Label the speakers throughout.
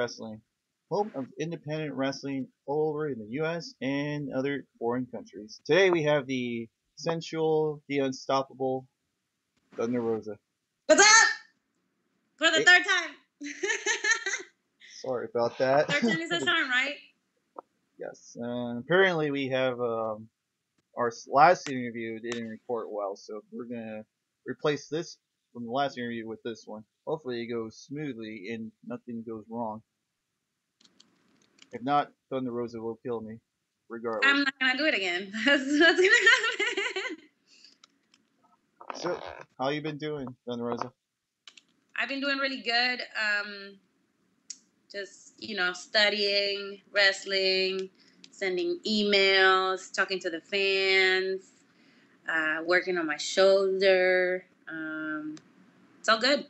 Speaker 1: Wrestling, home of independent wrestling all over in the U.S. and other foreign countries. Today we have the sensual, the unstoppable Thunder Rosa.
Speaker 2: What's up? For the
Speaker 1: Hey,
Speaker 2: third time.
Speaker 1: sorry about that.
Speaker 2: Third time is the charm, right?
Speaker 1: Yes, apparently we have our last interview didn't record well, so we're gonna replace this from the last interview with this one. Hopefully it goes smoothly and nothing goes wrong. If not, Thunder Rosa will kill me,
Speaker 2: I'm
Speaker 1: regardless.
Speaker 2: not gonna do it again. That's what's gonna happen.
Speaker 1: So, how you been doing, Thunder Rosa?
Speaker 2: I've been doing really good. Just studying, wrestling, sending emails, talking to the fans, working on my shoulder. It's all good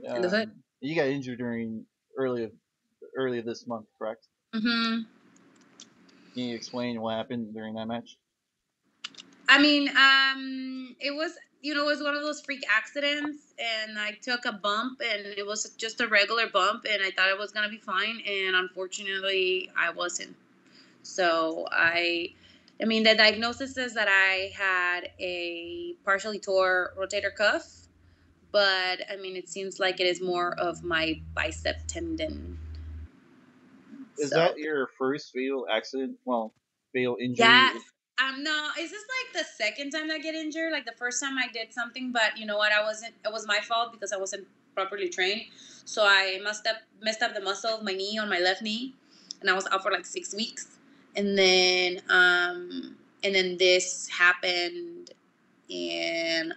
Speaker 2: in the hood.
Speaker 1: You got injured during early early this month, correct?
Speaker 2: hmm
Speaker 1: Can you explain what happened during that match?
Speaker 2: I mean, it was it was one of those freak accidents, and I took a bump, and it was just a regular bump, and I thought it was gonna be fine, and unfortunately, I wasn't. So I mean, the diagnosis is that I had a partially tore rotator cuff, but I mean, it seems like it is more of my bicep tendon.
Speaker 1: Is
Speaker 2: So
Speaker 1: that your first fatal accident? Well, fatal injury.
Speaker 2: yes. No, it's just like the second time I get injured. Like the first time I did something, but you know what? It was my fault because I wasn't properly trained. So I messed up the muscle of my knee on my left knee, and I was out for like 6 weeks. And then this happened, and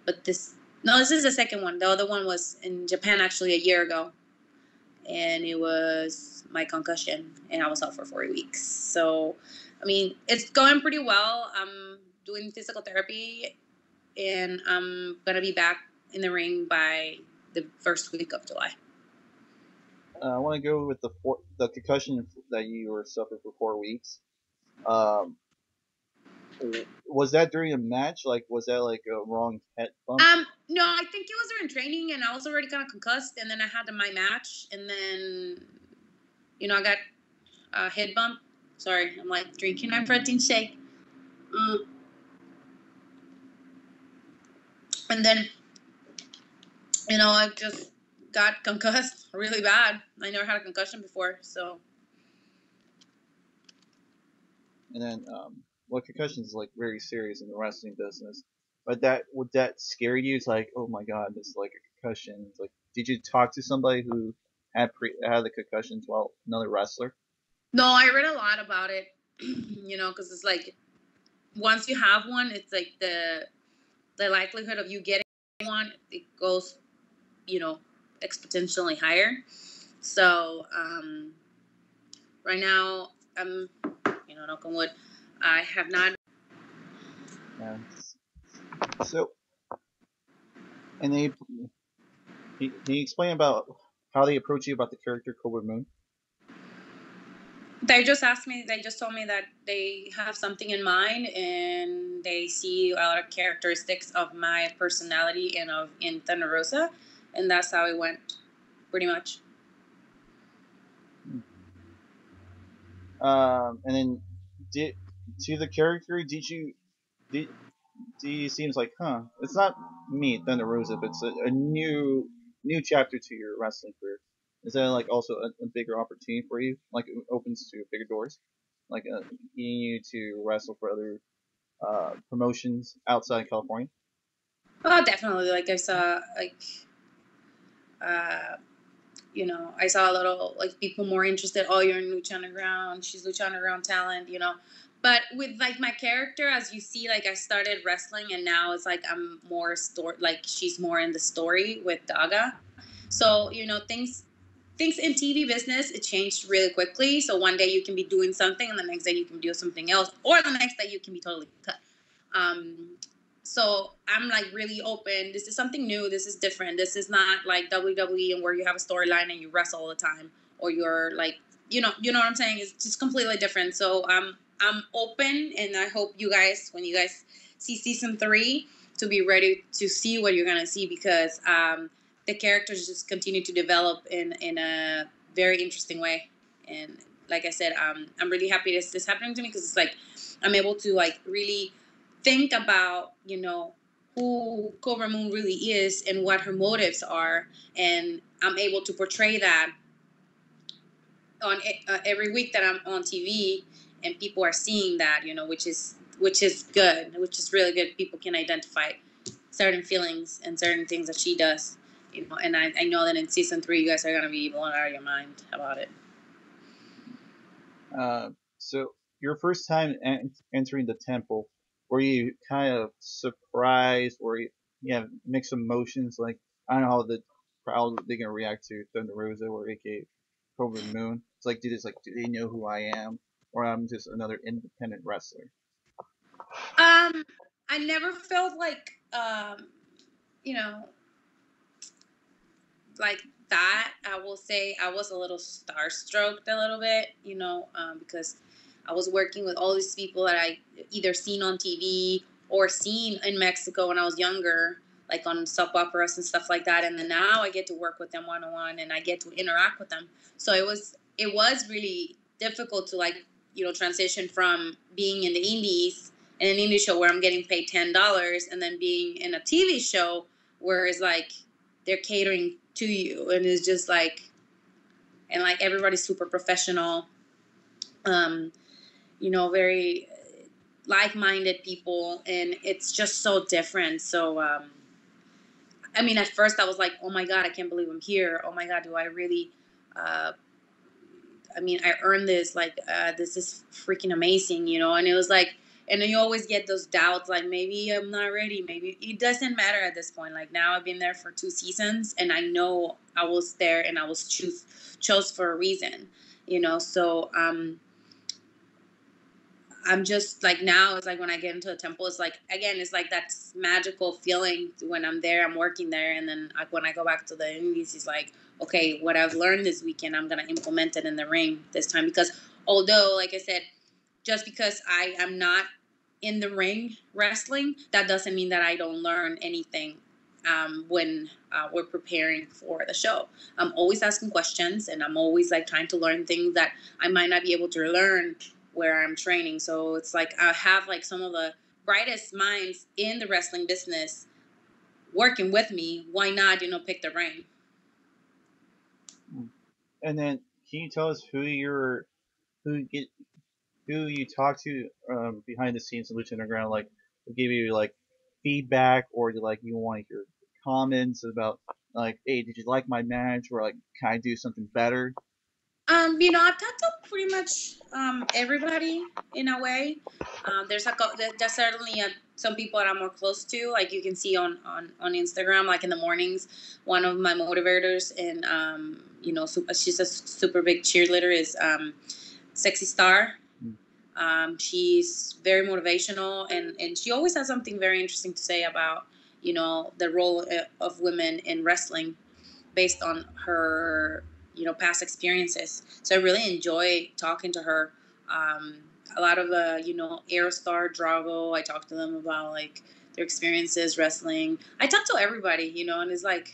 Speaker 2: but this is the second one. The other one was in Japan actually a year ago, and it was my concussion, and I was out for 4 weeks. So, I mean, it's going pretty well. I'm doing physical therapy, and I'm gonna be back in the ring by the first week of July.
Speaker 1: I want to go with the concussion that you were suffered for 4 weeks. Um, was that during a match? Like, was that like a wrong head bump?
Speaker 2: No, I think it was during training, and I was already kind of concussed, and then I had my match, and then, I got a head bump. Sorry, I'm like drinking my protein shake. And then, I just got concussed really bad. I never had a concussion before, so.
Speaker 1: And then, well, concussion is like very serious in the wrestling business. But that would that scare you? It's like, oh my god, this is like a concussion. It's like, did you talk to somebody who had the concussions while another wrestler?
Speaker 2: No, I read a lot about it, because it's like once you have one, it's like the likelihood of you getting one, it goes, you know, exponentially higher. So, right now, I'm, knock on wood, I have not.
Speaker 1: Yeah. So, and they can you explain about how they approach you about the character Cobra Moon?
Speaker 2: They just asked me. They just told me that they have something in mind, and they see a lot of characteristics of my personality and in Thunder Rosa, and that's how it went, pretty much.
Speaker 1: And then did to the character, did he seems like, huh? It's not me, Thunder Rosa, but it's a new chapter to your wrestling career. Is that like also a bigger opportunity for you? Like it opens to bigger doors, like getting you to wrestle for other promotions outside California.
Speaker 2: Oh, definitely. Like I saw, uh, I saw a little like people more interested. Oh, you're in Lucha Underground. She's Lucha Underground talent. But with like my character, as you see, like I started wrestling, and now it's like I'm more like she's more in the story with Daga. So things in TV business, it changed really quickly. So one day you can be doing something, and the next day you can do something else, or the next day you can be totally cut. Um, so I'm like really open. This is something new. This is different. This is not like WWE and where you have a storyline and you wrestle all the time, or you're like, you know what I'm saying? It's just completely different. So I'm open, and I hope when you guys see season 3, to be ready to see what you're gonna see, because the characters just continue to develop in a very interesting way. And like I said, I'm really happy this is happening to me, because it's like I'm able to like really think about, you know, who Cobra Moon really is and what her motives are, and I'm able to portray that on every week that I'm on TV, and people are seeing that, you know, which is good, which is really good. People can identify certain feelings and certain things that she does, you know. And I know that in season 3, you guys are gonna be blown out of your mind about it.
Speaker 1: So your first time entering the temple, were you kind of surprised, or you have mixed emotions? Like, I don't know how the crowd they're gonna react to Thunder Rosa or AKA Cobra Moon. It's like, do they know who I am, or I'm just another independent wrestler?
Speaker 2: I never felt like you know, like that. I will say I was a little starstruck a little bit, you know, because I was working with all these people that I either seen on TV or seen in Mexico when I was younger, like on soap operas and stuff like that. And then now I get to work with them one on one, and I get to interact with them. So it was really difficult to, like, you know, transition from being in the indies, in an indie show where I'm getting paid $10, and then being in a TV show where it's like they're catering to you, and it's just like, and like everybody's super professional, you know, very like-minded people, and it's just so different. So I mean, at first I was like, oh my god, I can't believe I'm here. Oh my god, do I really uh I mean, I earned this. Like, this is freaking amazing, you know. And it was like, and then you always get those doubts, like maybe I'm not ready. Maybe it doesn't matter at this point. Like, now I've been there for 2 seasons, and I know I was there, and I was chose for a reason, you know. So I'm just like, now it's like when I get into a temple, it's like, again, it's like that magical feeling when I'm there, I'm working there. And then when I go back to the indies, it's like, okay, what I've learned this weekend, I'm going to implement it in the ring this time. Because although, like I said, just because I am not in the ring wrestling, that doesn't mean that I don't learn anything when we're preparing for the show. I'm always asking questions, and I'm always like trying to learn things that I might not be able to learn where I'm training. So it's like I have like some of the brightest minds in the wrestling business working with me. Why not, you know, pick the ring?
Speaker 1: And then, can you tell us who get who you talk to behind the scenes in Lucha Underground? Like, who give you like feedback, or like you want to hear comments about, like, hey, did you like my match, or like, can I do something better?
Speaker 2: You know, I've talked to pretty much everybody in a way. There's certainly some people that I'm more close to. Like, you can see on Instagram, like in the mornings, one of my motivators, and you know, she's a super big cheerleader, is Sexy Star. She's very motivational, and she always has something very interesting to say about, you know, the role of women in wrestling based on her, you know, past experiences. So I really enjoy talking to her. A lot of you know, Aerostar, Drago, I talk to them about like their experiences wrestling. I talk to everybody, you know, and it's like,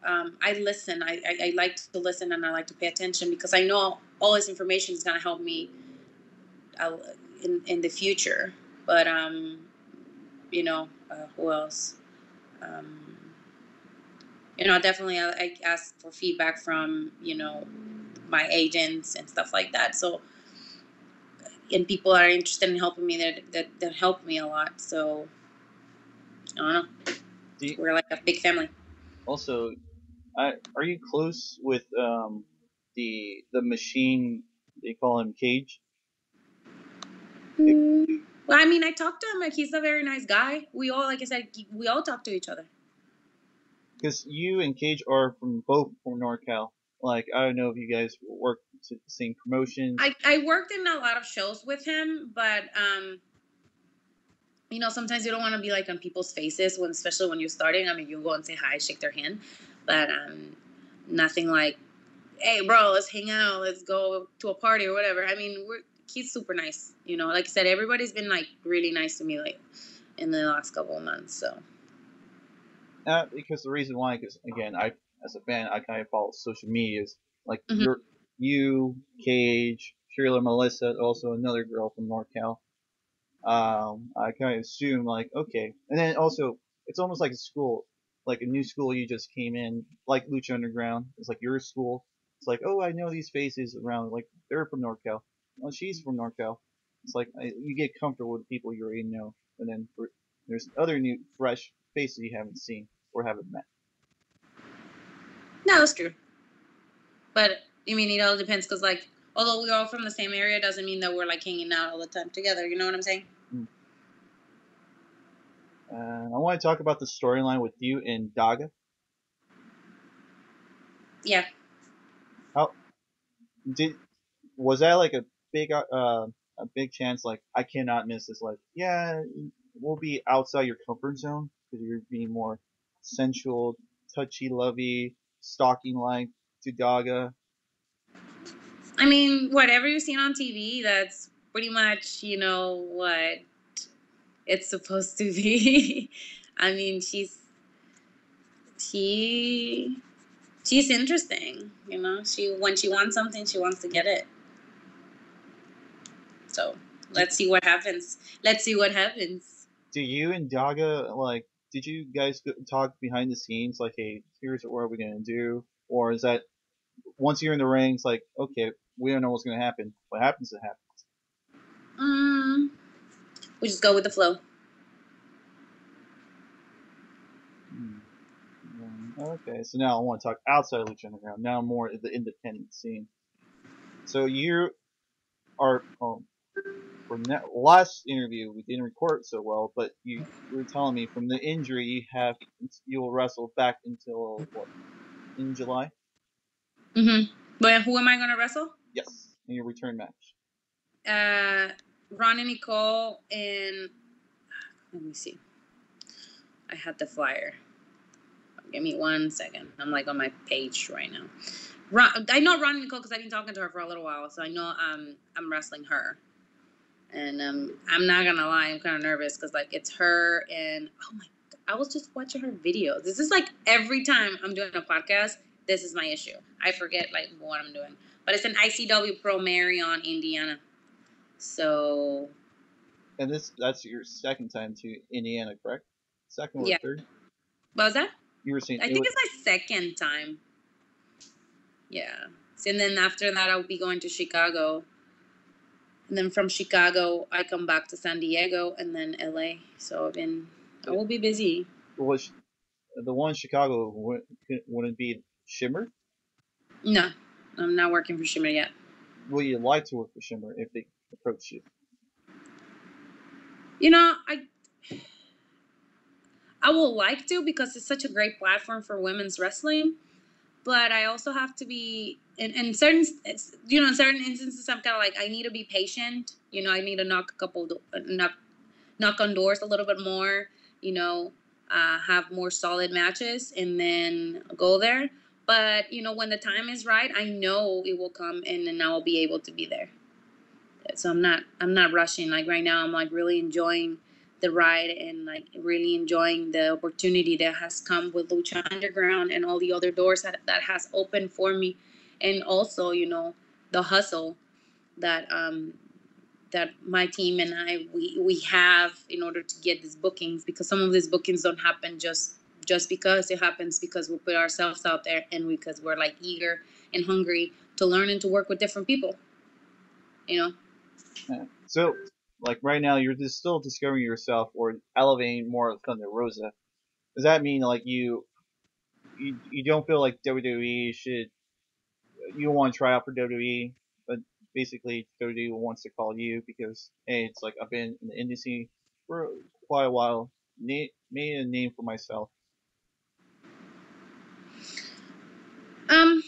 Speaker 2: I listen. I like to listen, and I like to pay attention, because I know all this information is going to help me uh, in the future. But you know, who else? Um, you know, definitely I ask for feedback from, you know, my agents and stuff like that. So, and people are interested in helping me, that help me a lot. So I don't know.
Speaker 1: Do you,
Speaker 2: We're like a big family.
Speaker 1: also, are you close with the machine? They call him Cage.
Speaker 2: Well, I mean, I talked to him. Like, he's a very nice guy. We all, like I said, we all talk to each other.
Speaker 1: Because you and Cage are from both from NorCal. Like, I don't know if you guys work to the same promotions.
Speaker 2: I worked in a lot of shows with him, but you know, sometimes you don't want to be like on people's faces when, especially when you're starting. I mean, you go and say hi, shake their hand, but nothing like, hey, bro, let's hang out, let's go to a party or whatever. I mean, he's super nice. You know, like I said, everybody's been like really nice to me, like in the last couple of months. So
Speaker 1: Because the reason why, because again, I as a fan, I kind of follow social medias like
Speaker 2: Hmm.
Speaker 1: you, Cage, Sheila, Melissa, also another girl from NorCal. I kind of assume like okay, and then also it's almost like a school, like a new school you just came in, like Lucha Underground. It's like your school. It's like oh, I know these faces around, like they're from NorCal. Oh, she's from NorCal. It's like you get comfortable with people you already know, and then there's other new fresh faces you haven't seen or haven't met.
Speaker 2: No, that's true. But I mean, it all depends because, like, although we're all from the same area, doesn't mean that we're like hanging out all the time together. You know what I'm saying?
Speaker 1: Mm. I want to talk about the storyline with you and Daga.
Speaker 2: Yeah.
Speaker 1: How did was that like a big chance? Like I cannot miss this. Like yeah, we'll be outside your comfort zone because you're being more sensual, touchy, lovey, stalking like to Daga.
Speaker 2: I mean, whatever you've seen on TV, that's pretty much, what it's supposed to be. I mean, she she's interesting. She when she wants something, she wants to get it. So let's see what happens. Let's see what happens.
Speaker 1: Do you and Daga like? Did you guys talk behind the scenes like, hey, here's what we're gonna do, or is that once you're in the ring, it's like, okay, we don't know what's gonna happen. What happens to happen.
Speaker 2: Mm, we just go with the flow.
Speaker 1: Hmm. Okay, so now I want to talk outside of Lucha Underground. Now more the independent scene. So you are for last interview we didn't record so well, but you were telling me from the injury you will wrestle back until what in July?
Speaker 2: Mm-hmm. But who am I gonna wrestle?
Speaker 1: Yes, in your return match.
Speaker 2: Uh, Ron and Nicole and let me see. I had the flyer. Give me 1 second. I'm like on my page right now. I know Ron and Nicole because I've been talking to her for a little while, so I know I'm wrestling her. And I'm not gonna lie, I'm kind of nervous because like it's her and oh my, I was just watching her videos. This is like every time I'm doing a podcast, this is my issue. I forget like what I'm doing, but it's an ICW Pro Marion, Indiana. So
Speaker 1: And that's your second time to Indiana, correct? Second or
Speaker 2: yeah,
Speaker 1: third?
Speaker 2: what was that?
Speaker 1: You were saying
Speaker 2: I
Speaker 1: it
Speaker 2: think
Speaker 1: was.
Speaker 2: it's my second time. Yeah. So, and then after that, I'll be going to Chicago. And then from Chicago, I come back to San Diego and then LA. So I
Speaker 1: It
Speaker 2: will be busy.
Speaker 1: was the one in Chicago wouldn't be Shimmer.
Speaker 2: No, I'm not working for Shimmer yet.
Speaker 1: Will you like to work for Shimmer if they approach you?
Speaker 2: You know, I will like to because it's such a great platform for women's wrestling. But I also have to be in certain in certain instances I'm kind of like I need to be patient. I need to knock a couple knock on doors a little bit more. You know, have more solid matches and then go there. But when the time is right, I know it will come and then I'll be able to be there. So I'm not rushing. Like right now, I'm like really enjoying the ride and like really enjoying the opportunity that has come with Lucha Underground and all the other doors that has opened for me, and also the hustle that that my team and we have in order to get these bookings, because some of these bookings don't happen just because it happens because we put ourselves out there and because we're like eager and hungry to learn and to work with different people. You know.
Speaker 1: Yeah. So, like right now, you're just still discovering yourself or elevating more of Thunder Rosa. Does that mean like you don't feel like WWE should you don't want to try out for WWE, but basically WWE wants to call you because hey, it's like I've been in the industry for quite a while, made a name for myself.
Speaker 2: Um,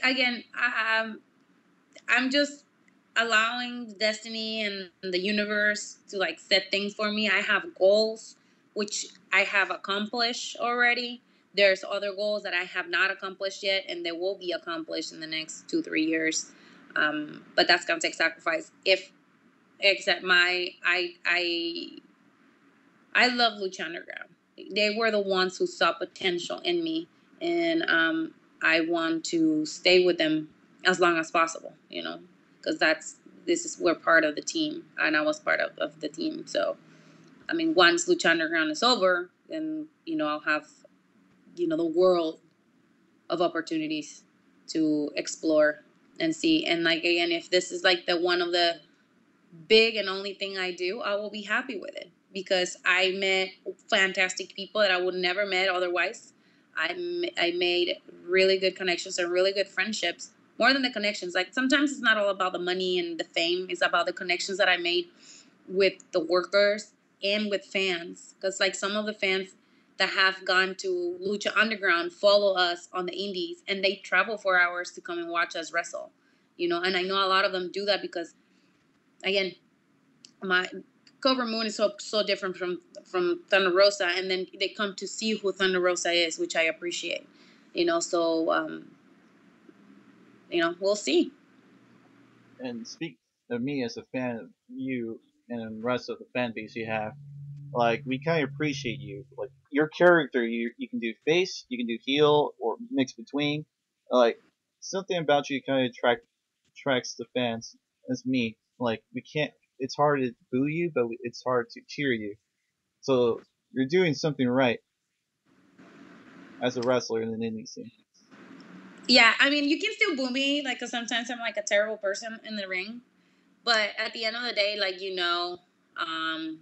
Speaker 2: again, I'm just allowing destiny and the universe to like set things for me. I have goals which I have accomplished already. There's other goals that I have not accomplished yet, and they will be accomplished in the next 2-3 years. But that's gonna take sacrifice. If except my I love Lucha Underground. they were the ones who saw potential in me, and I want to stay with them as long as possible, you know, because we're part of the team, and I was part of the team. So I mean, once Lucha Underground is over, then I'll have the world of opportunities to explore and see. And like again, if this is like the one of the big and only thing I do, I will be happy with it because I met fantastic people that I would never met otherwise. I made really good connections and really good friendships. More than the connections, like sometimes it's not all about the money and the fame. It's about the connections that I made with the workers and with fans. Because like some of the fans that have gone to Lucha Underground follow us on the indies and they travel 4 hours to come and watch us wrestle. And I know a lot of them do that because, again, my Cobra Moon is so different from Thunder Rosa, and then they come to see who Thunder Rosa is, which I appreciate. So we'll see.
Speaker 1: And speak of me as a fan of you and the rest of the fan base you have, like we kind of appreciate you. Like your character, you can do face, you can do heel, or mix between. Like something about you kind of attracts the fans. As me, like we can't. It's hard to boo you, but it's hard to cheer you. So you're doing something right as a wrestler in the indie scene.
Speaker 2: Yeah, I mean, you can still boo me, like, 'cause sometimes I'm like a terrible person in the ring, but at the end of the day, like, um,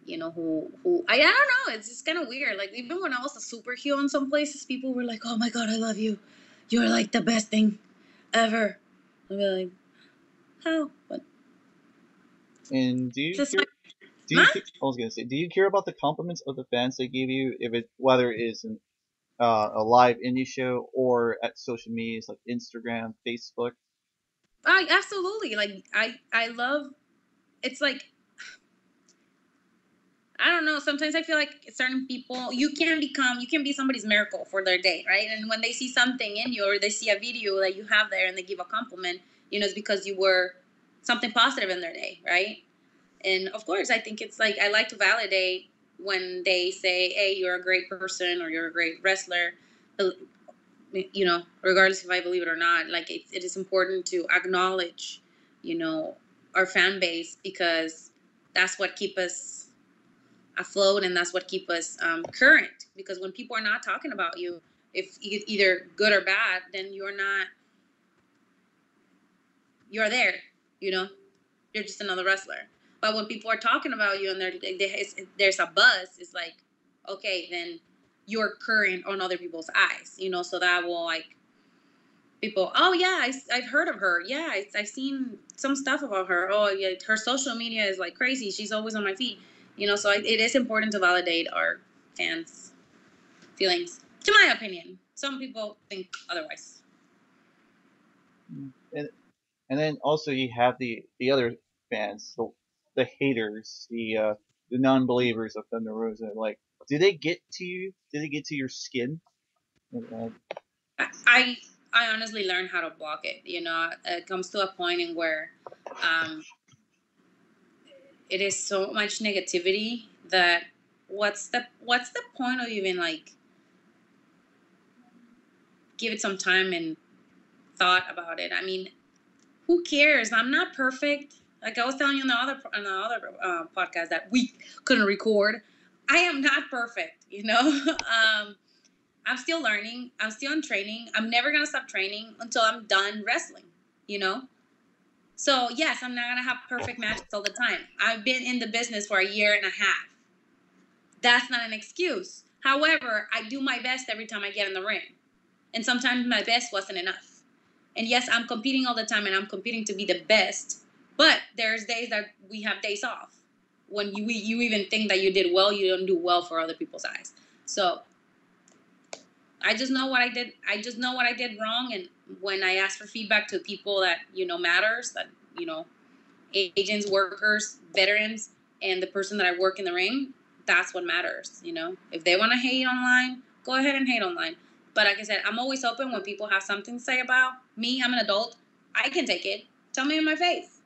Speaker 2: who I don't know. It's just kind of weird. Like even when I was a super heel in some places, people were like, "Oh my god, I love you. You're like the best thing ever." I'd be like, "How?" But
Speaker 1: And do you
Speaker 2: this
Speaker 1: care? Do
Speaker 2: my
Speaker 1: you? I was gonna say, do you care about the compliments of the fans they give you, if it whether it is a live indie show or at social medias like Instagram, Facebook?
Speaker 2: I absolutely like I love. It's like I don't know. Sometimes I feel like certain people, you can be somebody's miracle for their day, right? And when they see something in you or they see a video that you have there and they give a compliment, it's because you were something positive in their day, right? And of course, I think it's like I like to validate when they say, "Hey, you're a great person" or "You're a great wrestler." Regardless if I believe it or not, like it is important to acknowledge, you know, our fan base because that's what keep us afloat and that's what keep us current. Because when people are not talking about you, if either good or bad, then you're there. You know, you're just another wrestler. But when people are talking about you and there's a buzz, it's like, okay, then you're current on other people's eyes. So that will like people. Oh yeah, I've heard of her. Yeah, I've seen some stuff about her. Oh yeah, her social media is like crazy. She's always on my feed. So it is important to validate our fans' feelings. To my opinion, some people think otherwise.
Speaker 1: And and then also you have the other fans, the haters, the non-believers of Thunder Rosa. Like, do they get to you? Do they get to your skin? Uh,
Speaker 2: I I honestly learned how to block it. It comes to a point in where um, it is so much negativity that what's the point of even like give it some time and thought about it? I mean, who cares? I'm not perfect. Like I was telling you in the other podcast that we couldn't record. I am not perfect. I'm still learning. I'm still in training. I'm never gonna stop training until I'm done wrestling. You know. So yes, I'm not gonna have perfect matches all the time. I've been in the business for a year and a half. That's not an excuse. However, I do my best every time I get in the ring, and sometimes my best wasn't enough. And yes, I'm competing all the time, and I'm competing to be the best. But there's days that we have days off. When you even think that you did well, you don't do well for other people's eyes. So I just know what I did. I just know what I did wrong, and when I ask for feedback to people that matters, that agents, workers, veterans, and the person that I work in the ring, that's what matters. If they want to hate online, go ahead and hate online. But like I said, I'm always open when people have something to say about me. I'm an adult. I can take it. Tell me in my face.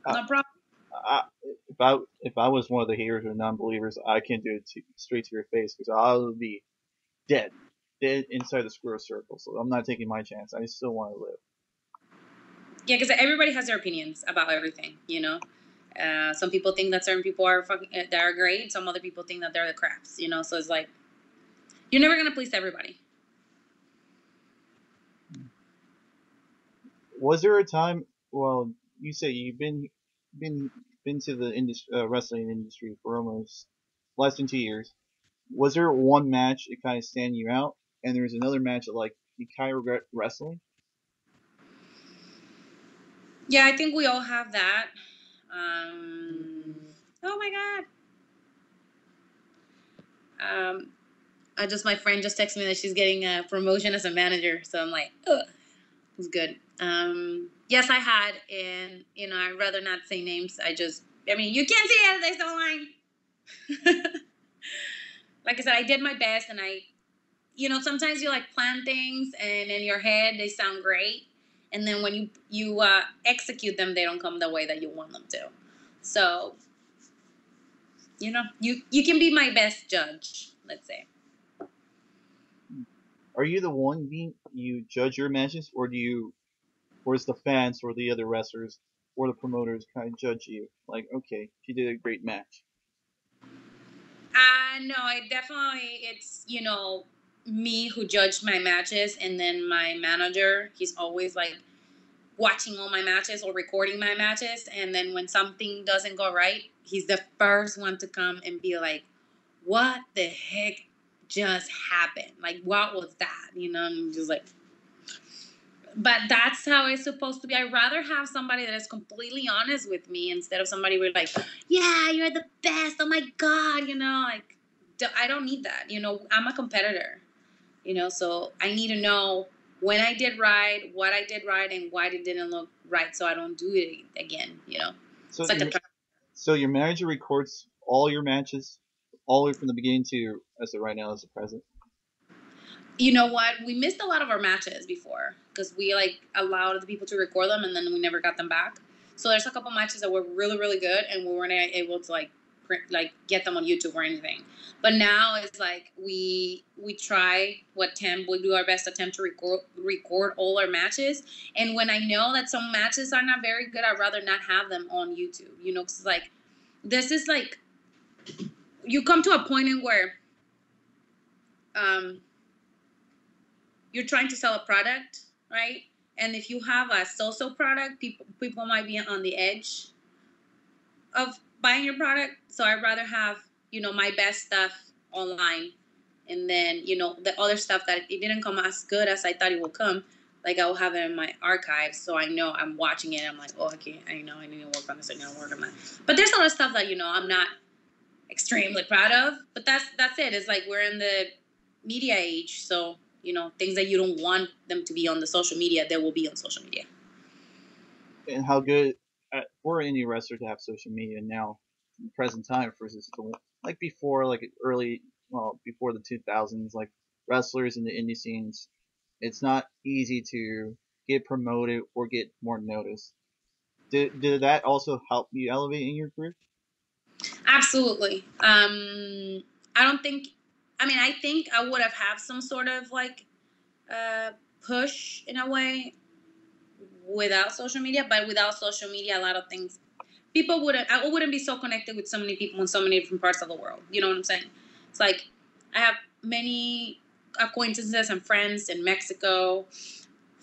Speaker 1: uh,
Speaker 2: No problem.
Speaker 1: uh, if I was one of the haters or non-believers, I can't do it straight to your face because I'll be dead, dead inside the square circle. So I'm not taking my chance. I still want to live.
Speaker 2: Yeah, because everybody has their opinions about everything, you know. Some people think that certain people are that are great. Some other people think that they're the craps, you know. So it's like you're never gonna please everybody.
Speaker 1: Was there a time? Well, you say you've been been to the industry, wrestling industry for almost less than 2 years. Was there one match that kind of stand you out, and there was another match that like you kind of regret wrestling?
Speaker 2: Yeah, I think we all have that. Oh my god. My friend just texted me that she's getting a promotion as a manager, so I'm like, ugh, it was good. Yes, I had, and I'd rather not say names. I mean, you can't see it; they still lying. Like I said, I did my best, and sometimes you like plan things, and in your head they sound great, and then when you execute them, they don't come the way that you want them to. So, you can be my best judge, let's say.
Speaker 1: Are you the one being you judge your matches, or is the fans or the other wrestlers or the promoters kind of judge you? Like, okay, she did a great match.
Speaker 2: No, it's me who judged my matches, and then my manager. He's always like watching all my matches or recording my matches, and then when something doesn't go right, he's the first one to come and be like, "What the heck just happened? Like, what was that?" And I'm just like, but that's how it's supposed to be. I'd rather have somebody that is completely honest with me instead of somebody who's like, "Yeah, you're the best. Oh my god," like I don't need that. I'm a competitor. So I need to know when I did right, what I did right, and why it didn't look right, so I don't do it again.
Speaker 1: So
Speaker 2: It's like
Speaker 1: your your manager records all your matches, all the way from the beginning to as of right now as the present.
Speaker 2: you know what? We missed a lot of our matches before because we like allowed the people to record them and then we never got them back. So there's a couple matches that were really really good and we weren't able to like get them on YouTube or anything. But now it's like we try we do our best attempt to record all our matches. And when I know that some matches are not very good, I'd rather not have them on YouTube. Because like this is like you come to a point in where um you're trying to sell a product, right? And if you have a so-so product, people might be on the edge of buying your product. So I'd rather have my best stuff online, and then the other stuff that it didn't come as good as I thought it would come. Like I will have it in my archives, so I know I'm watching it. I'm like, oh, okay, I know I need to work on this. I need to work on that. But there's a lot of stuff that I'm not extremely proud of. But that's it. It's like we're in the media age, so things that you don't want them to be on the social media, they will be on social media.
Speaker 1: And how good for any wrestler to have social media now, in the present time, versus like before, like early, well, before the 2000s, like wrestlers in the indie scenes, it's not easy to get promoted or get more notice. Did that also help you elevate in your career?
Speaker 2: Absolutely. I don't think. I mean, I think I would have had some sort of like push in a way without social media, but without social media, a lot of things I wouldn't be so connected with so many people in so many different parts of the world. You know what I'm saying? It's like I have many acquaintances and friends in Mexico,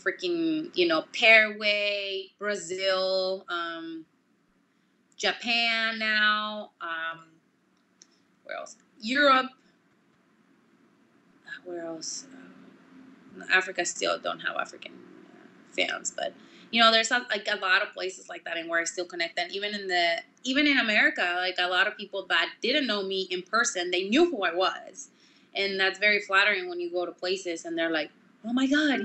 Speaker 2: freaking, Paraguay, Brazil, Japan now, where else? Europe, where else? Africa still don't have African fans, but there's like a lot of places like that, and where I still connect. And even in America, like a lot of people that didn't know me in person, they knew who I was, and that's very flattering when you go to places and they're like, "Oh my God,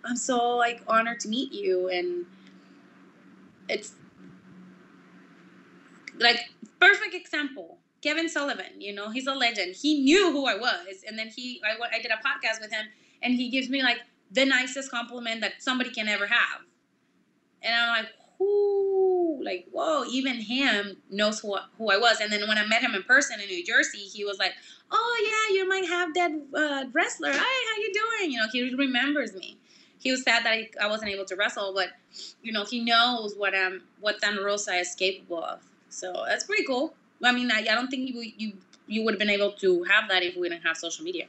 Speaker 2: I'm so like honored to meet you," and it's like perfect example. Kevin Sullivan, he's a legend. He knew who I was, and then I did a podcast with him, and he gives me like the nicest compliment that somebody can ever have, and I'm like, who, like, whoa, even him knows who I was. And then when I met him in person in New Jersey, he was like, oh yeah, you're my half dead wrestler. Hey, how you doing? He remembers me. He was sad that I wasn't able to wrestle, but he knows what Thunder Rosa is capable of. So that's pretty cool. I mean, I don't think you would have been able to have that if we didn't have social media.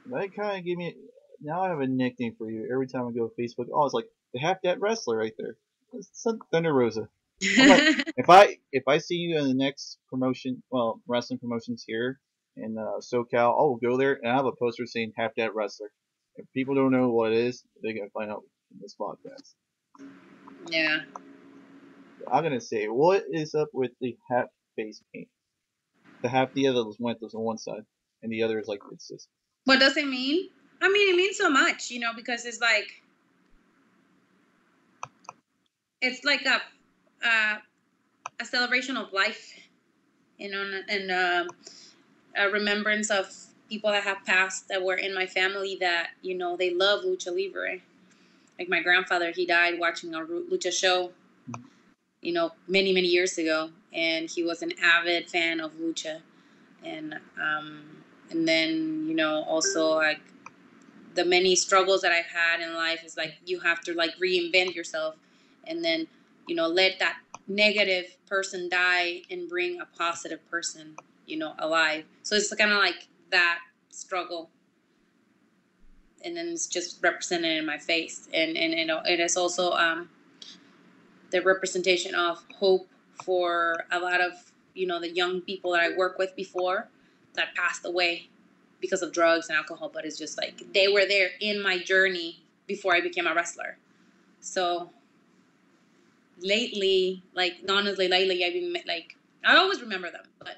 Speaker 1: That kind of gave me. Now I have a nickname for you. Every time I go to Facebook, oh, it's like the half dead wrestler right there. It's Thunder Rosa. I'm like, if I see you in the next promotion, well, wrestling promotions here in SoCal, I will go there and I have a poster saying half dead wrestler. If people don't know what it is, they're gonna find out in this podcast.
Speaker 2: Yeah.
Speaker 1: I'm gonna say, what is up with the half face paint? The half the other went on one side, and the other is like it's just.
Speaker 2: What does it mean? I mean, it means so much, because it's like a celebration of life, and a remembrance of people that have passed that were in my family that they love lucha libre. Like my grandfather, he died watching a lucha show, many years ago, and he was an avid fan of lucha, and then also like the many struggles that I've had in life is like you have to like reinvent yourself, and then let that negative person die and bring a positive person alive. So it's kind of like that struggle, and then it's just represented in my face, and it is also the representation of hope for a lot of the young people that I worked with before that passed away because of drugs and alcohol, but it's just like they were there in my journey before I became a wrestler. So lately, honestly, I've been like, I always remember them, but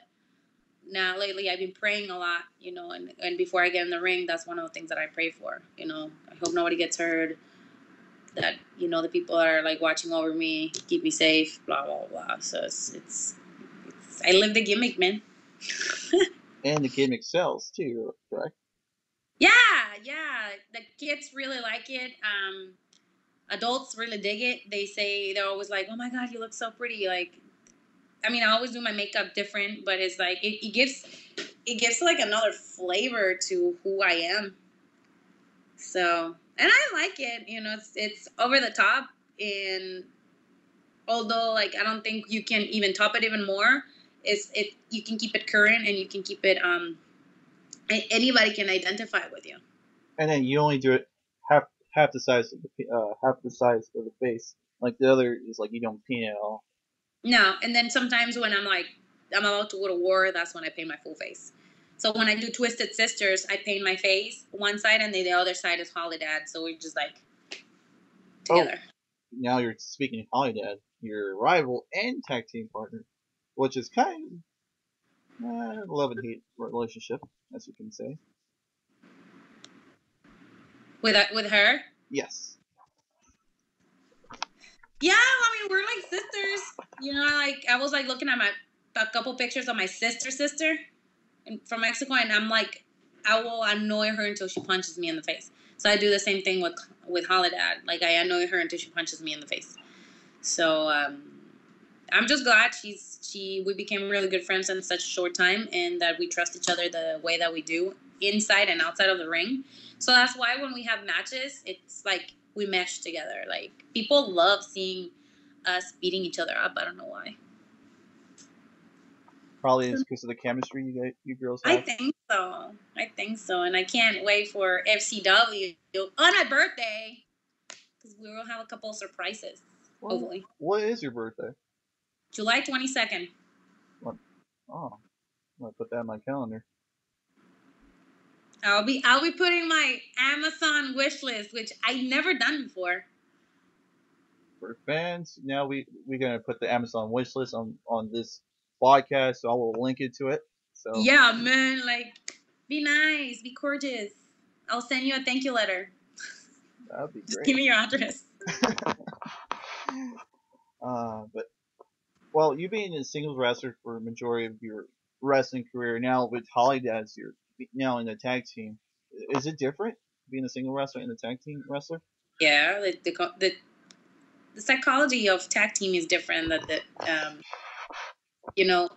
Speaker 2: now lately I've been praying a lot, and before I get in the ring, that's one of the things that I pray for. I hope nobody gets hurt, that the people that are like watching over me keep me safe, blah blah blah. So it's I live the gimmick, man.
Speaker 1: And the gimmick sells too, correct?
Speaker 2: Yeah, the kids really like it. Adults really dig it. They're always like, oh my god, you look so pretty. Like, I mean, I always do my makeup different, but it's like it gives like another flavor to who I am. So, and I like it. It's over the top, and although like I don't think you can even top it even more, you can keep it current, and you can keep it anybody can identify with you.
Speaker 1: And then you only do it half the size of the face. Like the other is like you don't paint it at all.
Speaker 2: No, and then sometimes when I'm about to go to war, that's when I paint my full face. So when I do Twisted Sisters, I paint my face one side, and then the other side is Holidad. So we're just like together.
Speaker 1: Oh, now you're speaking of Holidad, your rival and tag team partner, which is kind of love and hate relationship, as you can say.
Speaker 2: With her.
Speaker 1: Yes.
Speaker 2: Yeah, I mean we're like sisters. Like I was like looking at a couple pictures of my sister from Mexico, and I'm like, I will annoy her until she punches me in the face. So I do the same thing with Holidad. Like I annoy her until she punches me in the face. So I'm just glad we became really good friends in such a short time, and that we trust each other the way that we do inside and outside of the ring. So that's why when we have matches, it's like we mesh together. Like people love seeing us beating each other up. I don't know why.
Speaker 1: Probably it's because of the chemistry you girls have.
Speaker 2: I think so, and I can't wait for FCW on my birthday, because we will have a couple of surprises.
Speaker 1: Well,
Speaker 2: hopefully,
Speaker 1: what is your birthday?
Speaker 2: July 22nd.
Speaker 1: What? Oh, I'm gonna put that on my calendar.
Speaker 2: I'll be putting my Amazon wish list, which I never done before.
Speaker 1: For fans, now we're gonna put the Amazon wish list on this podcast, so I will link it to it. So
Speaker 2: yeah, man, like be nice, be gorgeous. I'll send you a thank you letter.
Speaker 1: that'd be great.
Speaker 2: Just give me your address.
Speaker 1: But well, you being a singles wrestler for a majority of your wrestling career, now with Holidad's you're now in the tag team. Is it different being a single wrestler and a tag team wrestler?
Speaker 2: Yeah, the psychology of tag team is different than the you know,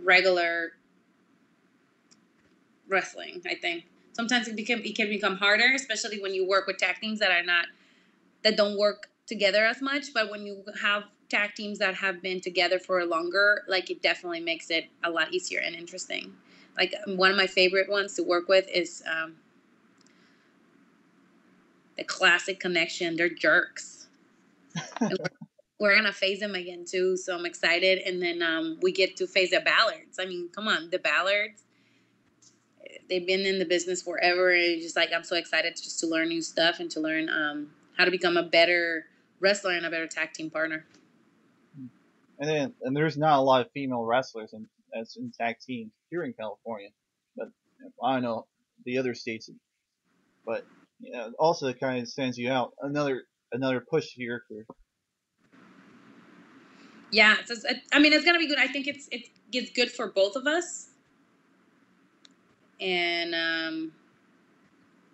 Speaker 2: regular wrestling. I think sometimes it can become harder, especially when you work with tag teams that don't work together as much. But when you have tag teams that have been together for longer, like, it definitely makes it a lot easier and interesting. Like, one of my favorite ones to work with is the Classic Connection. They're jerks. And we're gonna face them again too, so I'm excited. And then we get to face the Ballards. I mean, come on, the Ballards. They've been in the business forever, and it's just like, I'm so excited just to learn new stuff and to learn how to become a better wrestler and a better tag team partner.
Speaker 1: And there's not a lot of female wrestlers in tag teams here in California, but I don't know the other states. But also it kind of stands you out. Another push to your career.
Speaker 2: Yeah, I mean, it's gonna be good. I think it's good for both of us, and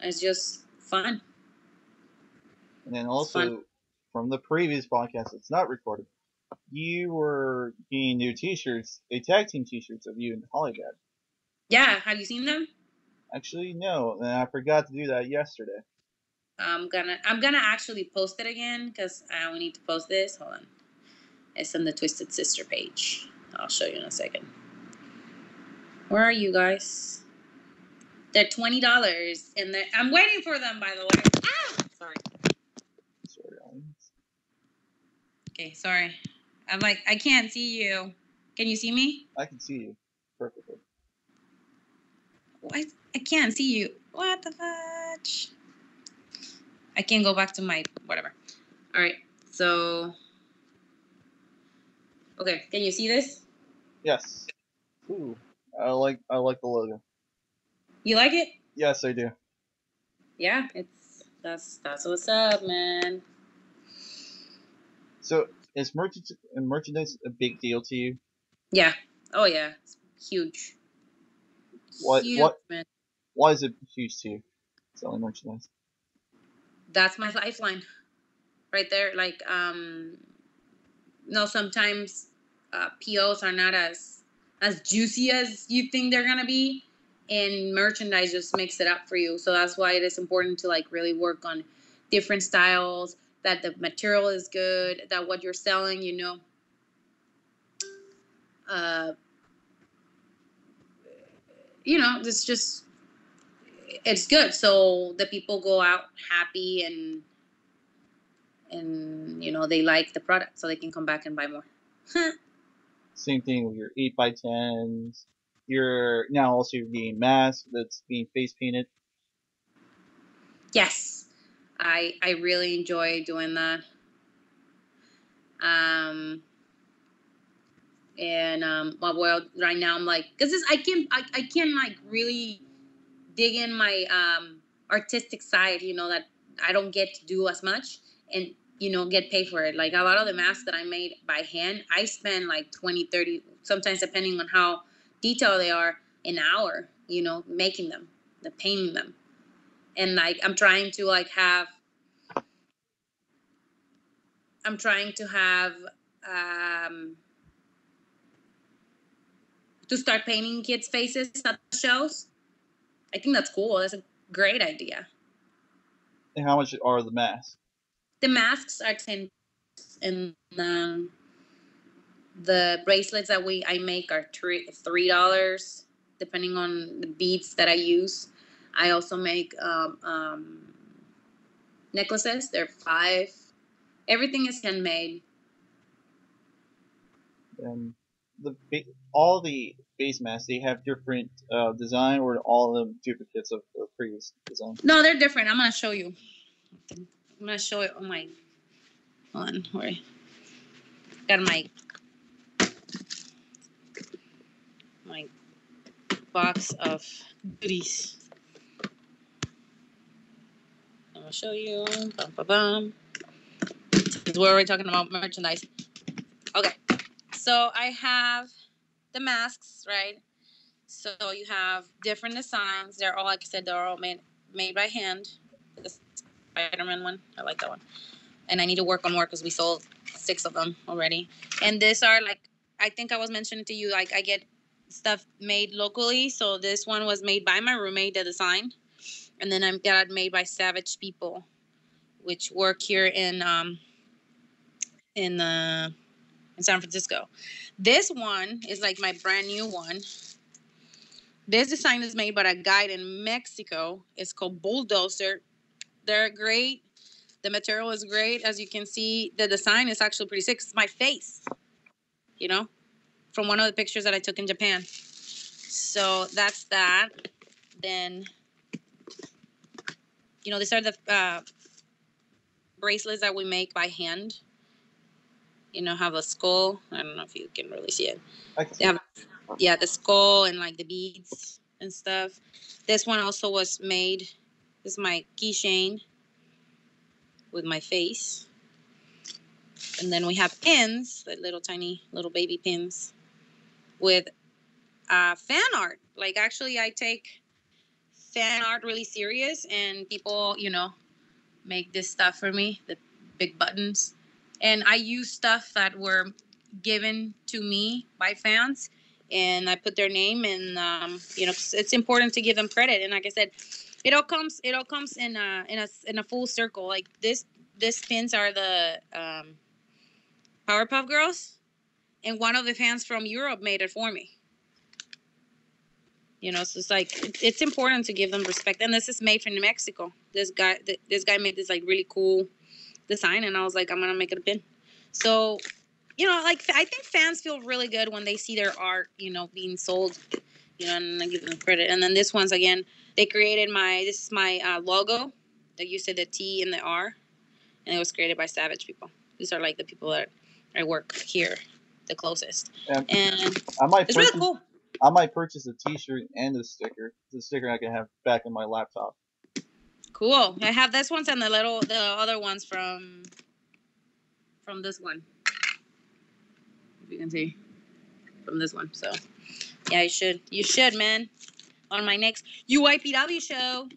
Speaker 2: it's just fun.
Speaker 1: And then also from the previous podcast, it's not recorded. You were getting new T-shirts, tag team T-shirts of you and Hollywood.
Speaker 2: Yeah, have you seen them?
Speaker 1: Actually, no, and I forgot to do that yesterday.
Speaker 2: I'm gonna actually post it again because we need to post this. Hold on, it's on the Twisted Sister page. I'll show you in a second. Where are you guys? They're $20, and I'm waiting for them. By the way, sorry.
Speaker 1: Sorry, audience.
Speaker 2: Okay, sorry. I'm like, I can't see you. Can you see me?
Speaker 1: I can see you perfectly.
Speaker 2: What? I can't see you. What the fudge? I can't go back to my whatever. All right. So, okay. Can you see this?
Speaker 1: Yes. Ooh, I like the logo.
Speaker 2: You like it?
Speaker 1: Yes, I do.
Speaker 2: Yeah, that's what's up, man.
Speaker 1: So, is merchandise a big deal to you?
Speaker 2: Yeah. Oh yeah. It's huge.
Speaker 1: What
Speaker 2: Huge,
Speaker 1: what
Speaker 2: man.
Speaker 1: why is it huge to you? Selling merchandise.
Speaker 2: That's my lifeline, right there. Like, no, sometimes POs are not as juicy as you think they're gonna be, and merchandise just makes it up for you. So that's why it is important to, like, really work on different styles, that the material is good, that what you're selling, uh, it's good, so the people go out happy, and they like the product, so they can come back and buy more.
Speaker 1: Same thing with your 8x10s. You're now also getting mask that's being face painted.
Speaker 2: Yes, I really enjoy doing that. Well, right now I'm like, because I can like really dig in my artistic side, that I don't get to do as much, and get paid for it. Like, a lot of the masks that I made by hand, I spend like 20, 30, sometimes depending on how detailed they are, an hour, making them, the painting them. And like, I'm trying to have um to start painting kids' faces at the shows. I think that's cool. That's a great idea.
Speaker 1: And how much are the masks?
Speaker 2: The masks are 10, and the bracelets that I make are $3, depending on the beads that I use. I also make necklaces. They're 5. Everything is handmade.
Speaker 1: And all the face masks, they have different design, or all of them duplicates of the previous design?
Speaker 2: No, they're different. I'm gonna show you. I'm gonna show it on my. Hold on, where? Got my box of goodies. I'm gonna show you. Bum, bum, bum. We're already talking about merchandise. Okay, so I have the masks, right? So you have different designs. They're all, like I said, they're all made by hand. The Spider-Man one, I like that one. and I need to work on more because we sold 6 of them already. And these are like, I think I was mentioning to you, like I get stuff made locally. So this one was made by my roommate, the design, and then I got it made by Savage People, which work here in San Francisco. This one is like my brand new one. This design is made by a guy in Mexico. It's called Bulldozer. They're great. The material is great. As you can see, the design is actually pretty sick. It's my face, you know, from one of the pictures that I took in Japan. So that's that. Then, these are the bracelets that we make by hand. Have a skull. I don't know if you can really see it.
Speaker 1: I can see
Speaker 2: They have,
Speaker 1: it.
Speaker 2: yeah, the skull and like the beads and stuff. This one also was made. This is my keychain with my face. And then we have pins, like little tiny little baby pins with fan art. Like actually I take fan art really serious, and people, make this stuff for me, the big buttons. And I use stuff that were given to me by fans, and I put their name, and it's important to give them credit. And like I said, it all comes in a full circle. Like this pins are the Powerpuff Girls, and one of the fans from Europe made it for me. So it's like it's important to give them respect. And this is made from Mexico. This guy made this like really cool design, and I was like, I'm gonna make it a pin. So, like I think fans feel really good when they see their art, being sold, and I give them credit. And then this one's again, they created this is my logo. They used the T and the R, and it was created by Savage People. These are like the people that I work here the closest, and it's really cool.
Speaker 1: I might purchase a T-shirt and a sticker. The sticker I can have back in my laptop.
Speaker 2: Cool. I have this ones and the other ones from this one. If you can see from this one. So yeah, you should, man. On my next UIPW show.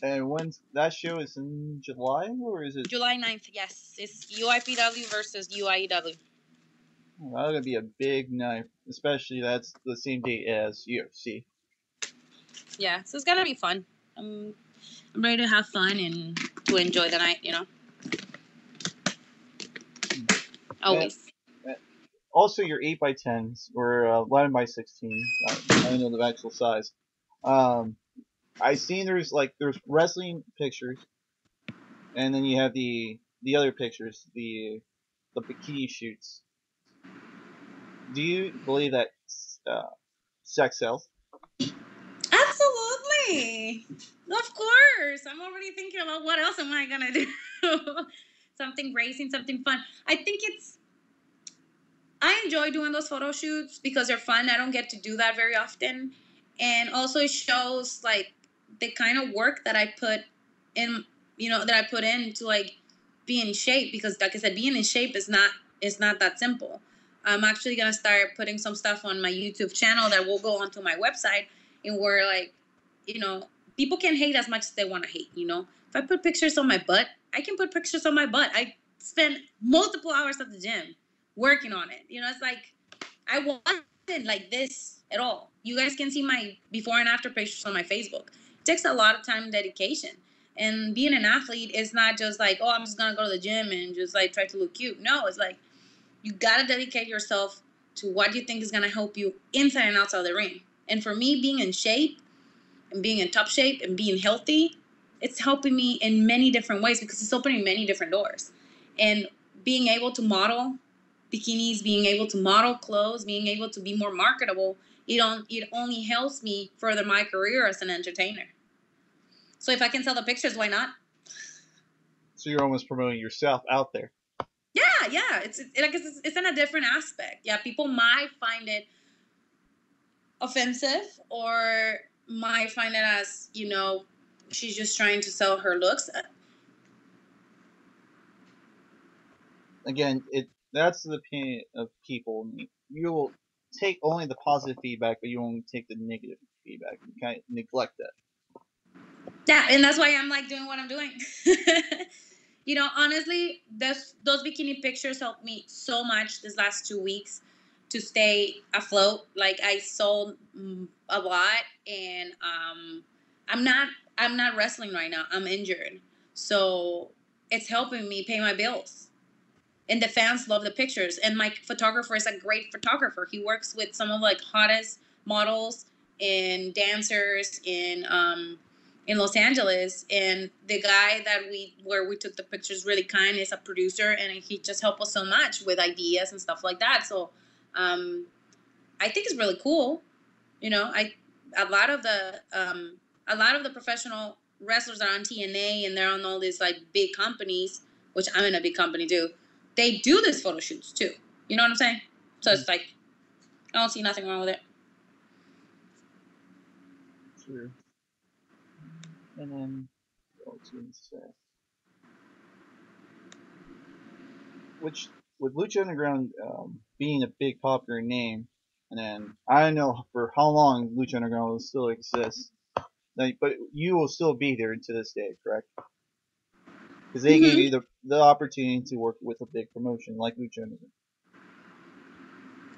Speaker 1: And when's that show? Is in July, or is it
Speaker 2: July 9th? Yes, it's UIPW versus UIEW.
Speaker 1: That's gonna be a big night, especially that's the same date as UFC.
Speaker 2: Yeah, so it's gonna be fun. I'm ready to have fun and to enjoy the night. Always.
Speaker 1: And also, your 8x10s or 11x16s. I don't know the actual size. I seen there's wrestling pictures, and then you have the other pictures, the bikini shoots. Do you believe that sex sells?
Speaker 2: Absolutely. Of course. I'm already thinking about what else am I gonna do. Something racing, something fun. I enjoy doing those photo shoots because they're fun. I don't get to do that very often. And also it shows like the kind of work that I put in, to like be in shape, because like I said, being in shape is not that simple. I'm actually gonna start putting some stuff on my YouTube channel that will go onto my website, and where people can hate as much as they want to hate. If I put pictures on my butt, I can put pictures on my butt. I spend multiple hours at the gym working on it. It's like I wasn't like this at all. You guys can see my before and after pictures on my Facebook. It takes a lot of time and dedication. And being an athlete is not just like, oh, I'm just gonna go to the gym and just like try to look cute. No, it's like you gotta dedicate yourself to what you think is gonna help you inside and outside the ring. And for me, being in shape and being in top shape and being healthy, it's helping me in many different ways because it's opening many different doors. And being able to model bikinis, being able to model clothes, being able to be more marketable, it only helps me further my career as an entertainer. So if I can sell the pictures, why not?
Speaker 1: So you're almost promoting yourself out there.
Speaker 2: Yeah. It's in a different aspect. Yeah, people might find it offensive or might find it as she's just trying to sell her looks.
Speaker 1: Again, that's the opinion of people. You will take only the positive feedback, but you won't take the negative feedback. You kind of neglect that.
Speaker 2: Yeah, and that's why I'm like doing what I'm doing. Honestly, those bikini pictures helped me so much this last 2 weeks to stay afloat. Like I sold a lot, and I'm not wrestling right now. I'm injured, so it's helping me pay my bills. And the fans love the pictures. And my photographer is a great photographer. He works with some of like hottest models and dancers in Los Angeles. And the guy where we took the pictures really kind is a producer, and he just helped us so much with ideas and stuff like that. So I think it's really cool. I a lot of the a lot of the professional wrestlers are on TNA and they're on all these like big companies, which I'm in a big company too. They do this photo shoots too. You know what I'm saying? So it's like I don't see nothing wrong with it.
Speaker 1: Sure. And then what else can say? Which with Lucha Underground being a big popular name, and then I don't know for how long Lucha Underground will still exist. Like, but you will still be there to this day, correct? Because they gave you the opportunity to work with a big promotion like Lucha Underground.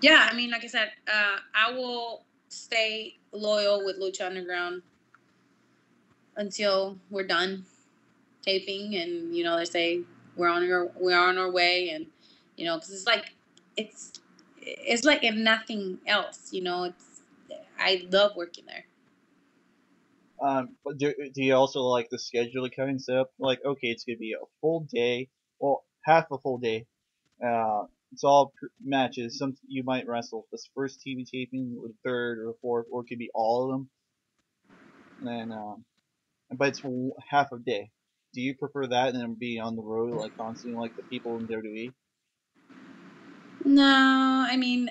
Speaker 2: Yeah, I mean, like I said, I will stay loyal with Lucha Underground until we're done taping, and they say we're on our way, and because it's like if nothing else, it's I love working there.
Speaker 1: But do you also like the schedule kind of set up? Like, okay, it's gonna be a full day, well, half a full day. It's all matches. Some you might wrestle this first TV taping, or the third, or the fourth, or it could be all of them. And then, but it's half a day. Do you prefer that than be on the road like constantly, like the people in WWE?
Speaker 2: No, I mean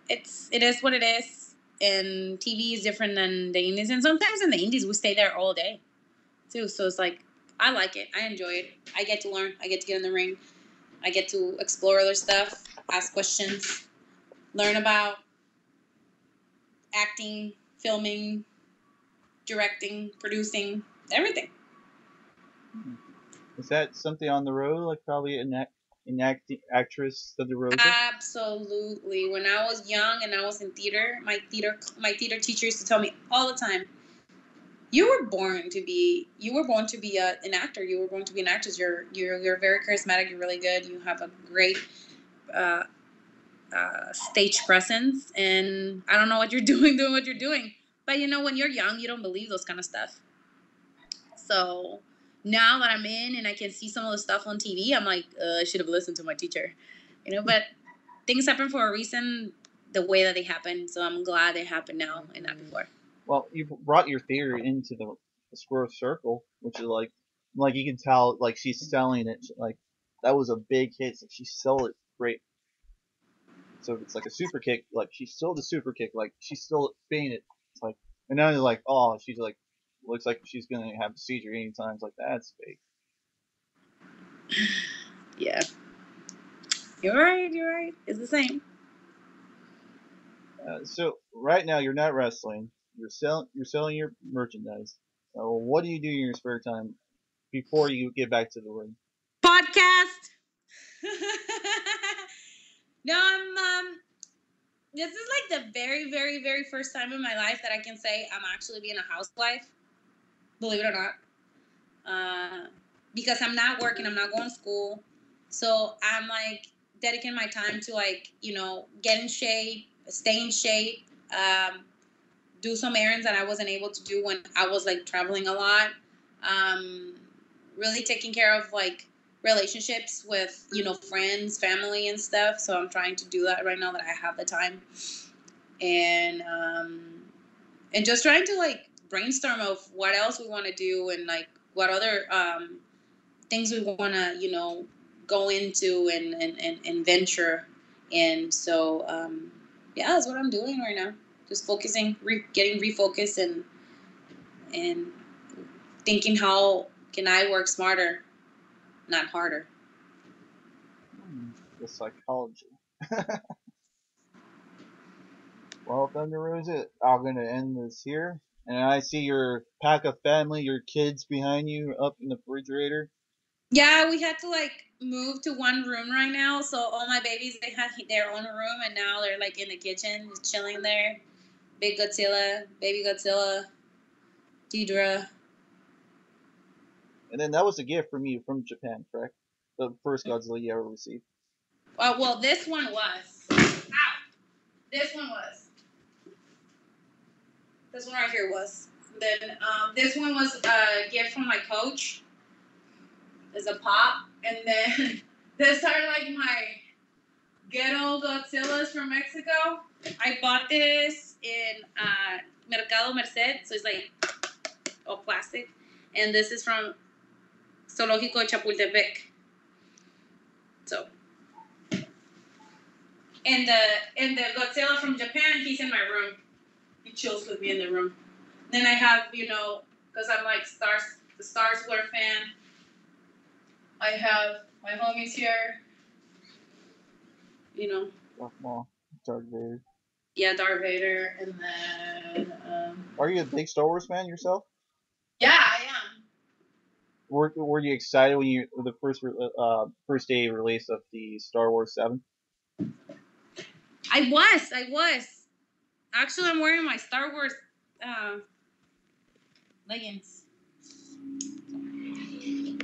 Speaker 2: it is what it is, and TV is different than the Indies, and sometimes in the Indies we stay there all day too. So it's like I like it. I enjoy it. I get to learn. I get to get in the ring. I get to explore other stuff, ask questions, learn about acting, filming, directing, producing, everything.
Speaker 1: Is that something on the road, like probably an actress of the Rosa?
Speaker 2: Absolutely. When I was young and I was in theater, my theater teacher used to tell me all the time, you were born to be an actor. You were born to be an actress. You're very charismatic. You're really good. You have a great uh, stage presence, and I don't know what you're doing what you're doing. But when you're young, you don't believe those kind of stuff. So now that I'm in and I can see some of the stuff on TV, I'm like, I should have listened to my teacher. But things happen for a reason, the way that they happen. So I'm glad they happened now and not before.
Speaker 1: Well, you brought your theory into the square circle, which is like you can tell, like she's selling it. Like that was a big hit. So she sold it great. So it's like a super kick. Like she sold the super kick. Like she still fainted. It's like, and now they're like, oh, she's like, looks like she's gonna have a seizure anytime. It's like that's fake.
Speaker 2: Yeah, you're right. You're right. It's the same.
Speaker 1: So right now you're not wrestling. You're selling your merchandise. What do you do in your spare time before you get back to the ring?
Speaker 2: Podcast. No, this is like the very, very, very first time in my life that I can say I'm actually being a housewife. Believe it or not. Because I'm not working, I'm not going to school. So I'm like dedicating my time to get in shape, stay in shape, do some errands that I wasn't able to do when I was like traveling a lot. Um, Really taking care of like relationships with friends, family, and stuff. So I'm trying to do that right now that I have the time, and just trying to like brainstorm of what else we want to do and like what other things we want to go into and venture. And so yeah, that's what I'm doing right now, just focusing, getting refocused, and thinking how can I work smarter, not harder.
Speaker 1: The psychology. Well, Thunder Rosa, I'm gonna end this here. And I see your pack of family, your kids behind you up in the refrigerator.
Speaker 2: Yeah, we had to like move to one room right now. So all my babies, they have their own room, and now they're like in the kitchen, just chilling there. Big Godzilla, baby Godzilla, Deidre.
Speaker 1: And then that was a gift from you from Japan, correct? The first Godzilla you ever received.
Speaker 2: Well, this one was. Ow! This one was. This one right here was. Then this one was a gift from my coach. As a pop, and then these are like my ghetto Godzillas from Mexico. I bought this in Mercado Merced, so it's like all plastic, and this is from Zoológico Chapultepec. So, and the Godzilla from Japan, he's in my room. He chills with me in the room. Then I have, because I'm like the Star Wars fan. I have my homies here.
Speaker 1: Darth Maul, Darth Vader.
Speaker 2: Yeah, Darth Vader, and then
Speaker 1: Are you a big Star Wars fan yourself?
Speaker 2: yeah, I am.
Speaker 1: Were you excited when you the first day release of the Star Wars 7?
Speaker 2: I was. Actually, I'm wearing my Star Wars leggings.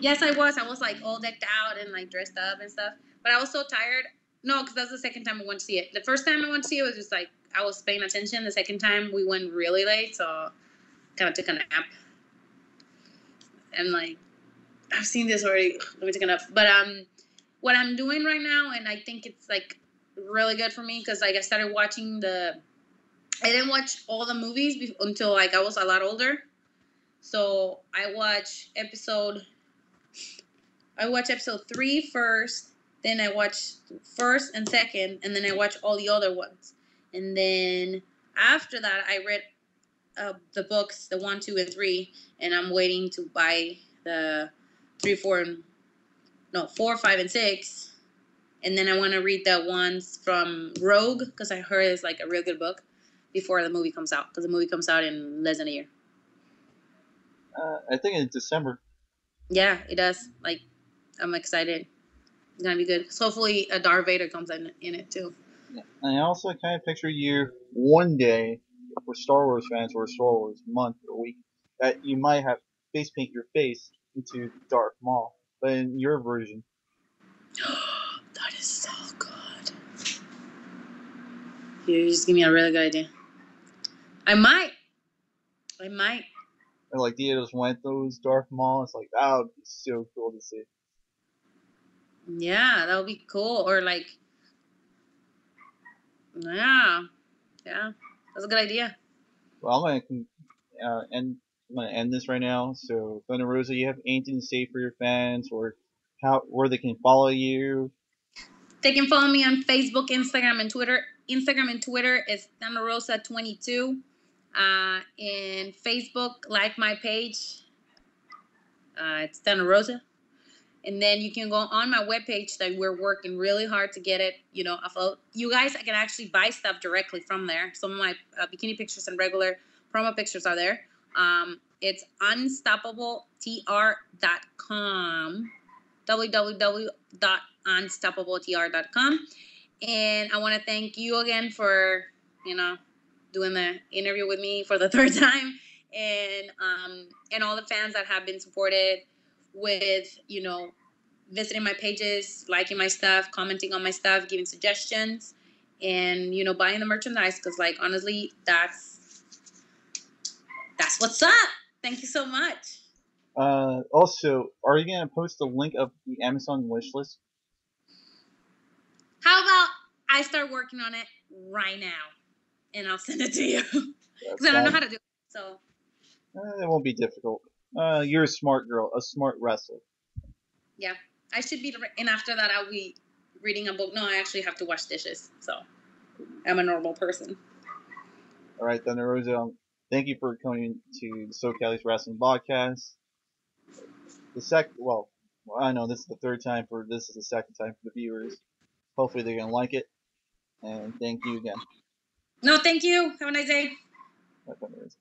Speaker 2: Yes, I was. I was like all decked out and like dressed up and stuff. But I was so tired. No, because that's the second time I went to see it. The first time I went to see it was just like I was paying attention. The second time we went really late, so kind of took a nap. And like I've seen this already. Let me take a nap. But what I'm doing right now, and I think it's like really good for me because like I started watching I didn't watch all the movies until like I was a lot older. So I watched episode 3 first, then I watched first and second, and then I watched all the other ones. And then after that, I read the books, the 1, 2, and 3, and I'm waiting to buy the 3, 4, and 4, 5, and 6. And then I want to read the ones from Rogue because I heard it's like a real good book before the movie comes out because the movie comes out in less than a year.
Speaker 1: I think in December.
Speaker 2: Yeah, it does. Like, I'm excited. It's gonna be good. So hopefully, a Darth Vader comes in it too.
Speaker 1: Yeah. And I also kind of picture you one day for Star Wars fans or Star Wars month or week that you might have face paint your face into Darth Maul, but in your version.
Speaker 2: That is so good. You just give me a really good idea. I might.
Speaker 1: Or like Deitos Muertos, Darth Maul. It's like that would be so cool to see.
Speaker 2: Yeah, that would be cool. Or like, yeah, that's a good idea.
Speaker 1: Well, I'm gonna end this right now. So, Thunder Rosa, you have anything to say for your fans, or where they can follow you?
Speaker 2: They can follow me on Facebook, Instagram, and Twitter. Instagram and Twitter is Rosa22. In Facebook, like my page. It's Dana Rosa. And then you can go on my webpage that we're working really hard to get it, afloat. You guys, I can actually buy stuff directly from there. Some of my bikini pictures and regular promo pictures are there. It's unstoppabletr.com, www.unstoppabletr.com. And I want to thank you again for, doing the interview with me for the third time, and all the fans that have been supported with, visiting my pages, liking my stuff, commenting on my stuff, giving suggestions, and buying the merchandise. Because like honestly, that's what's up. Thank you so much.
Speaker 1: Also, are you gonna post the link of the Amazon wish list?
Speaker 2: How about I start working on it right now, and I'll send it to you because I don't know how to do it. So
Speaker 1: it won't be difficult. You're a smart girl, a smart wrestler.
Speaker 2: yeah, I should be. And after that, I'll be reading a book. No, I actually have to wash dishes. So I'm a normal person.
Speaker 1: All right, Thunder Rosa. Thank you for coming to the SoCaliWrestling podcast. I know this is the third time this is the second time for the viewers. Hopefully they're gonna like it. And thank you again.
Speaker 2: No, thank you. Have a nice day.
Speaker 1: Bye, Thunder Rosa.